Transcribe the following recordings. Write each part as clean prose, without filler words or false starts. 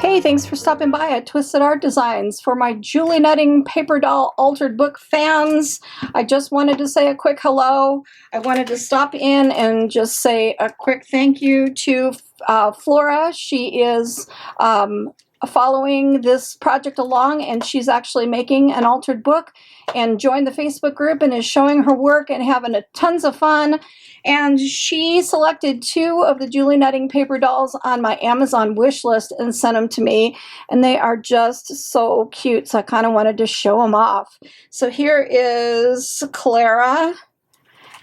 Hey, thanks for stopping by at Twisted Art Designs. For my Julie Nutting Paper Doll Altered Book fans, I just wanted to say a quick hello. I wanted to stop in and just say a quick thank you to Flora. She is following this project along, and she's actually making an altered book and joined the Facebook group and is showing her work and having tons of fun. And she selected 2 of the Julie Nutting paper dolls on my Amazon wish list and sent them to me, and they are just so cute, so I kind of wanted to show them off. So here is Clara,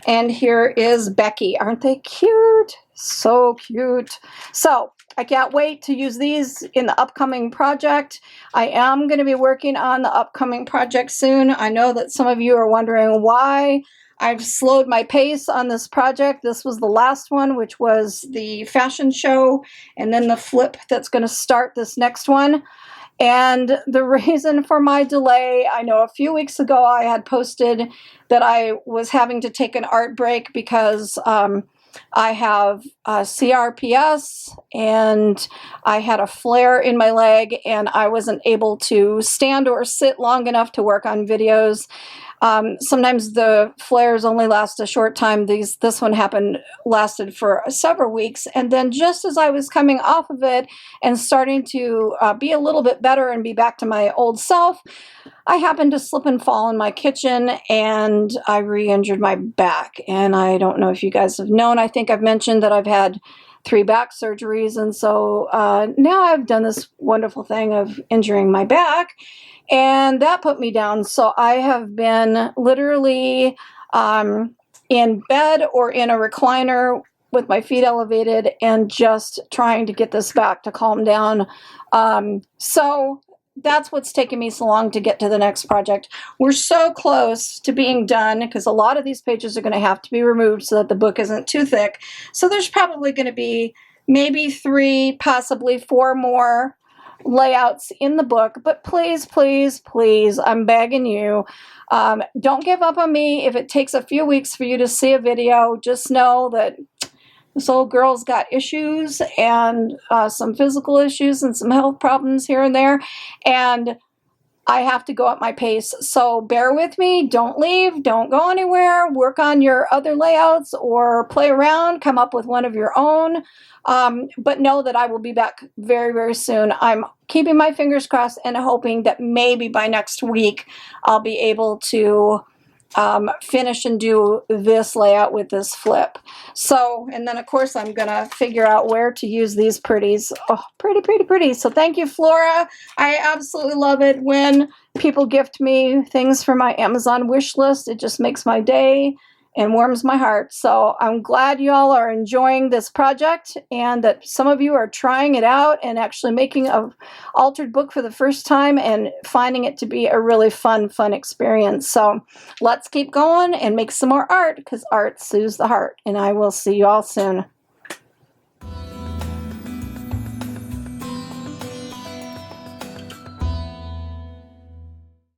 and here is Becky. Aren't they cute? So cute. So I can't wait to use these in the upcoming project. I am going to be working on the upcoming project soon. I know that some of you are wondering why I've slowed my pace on this project. This was the last one, which was the fashion show, and then the flip that's going to start this next one. And the reason for my delay, I know a few weeks ago I had posted that I was having to take an art break because I have CRPS and I had a flare in my leg and I wasn't able to stand or sit long enough to work on videos. Sometimes the flares only last a short time. This one lasted for several weeks. And then just as I was coming off of it and starting to be a little bit better and be back to my old self, I happened to slip and fall in my kitchen and I re-injured my back. And I don't know if you guys have known, I think I've mentioned that I've had 3 back surgeries. And so now I've done this wonderful thing of injuring my back. And that put me down. So I have been literally in bed or in a recliner with my feet elevated and just trying to get this back to calm down. So that's what's taken me so long to get to the next project. We're so close to being done because a lot of these pages are going to have to be removed so that the book isn't too thick. So there's probably going to be maybe 3, possibly 4 more layouts in the book, but please, please, please, I'm begging you, don't give up on me. If it takes a few weeks for you to see a video, just know that this old girl's got issues and some physical issues and some health problems here and there, and I have to go at my pace. So bear with me. Don't leave. Don't go anywhere. Work on your other layouts or play around. Come up with one of your own. But know that I will be back very, very soon. I'm keeping my fingers crossed and hoping that maybe by next week I'll be able to finish and do this layout with this flip. So, and then of course I'm gonna figure out where to use these pretties. Oh, pretty, pretty, pretty. So thank you, Flora. I absolutely love it when people gift me things for my Amazon wish list. It just makes my day and warms my heart. So I'm glad you all are enjoying this project and that some of you are trying it out and actually making an altered book for the first time and finding it to be a really fun experience. So let's keep going and make some more art because art soothes the heart. And I will see you all soon.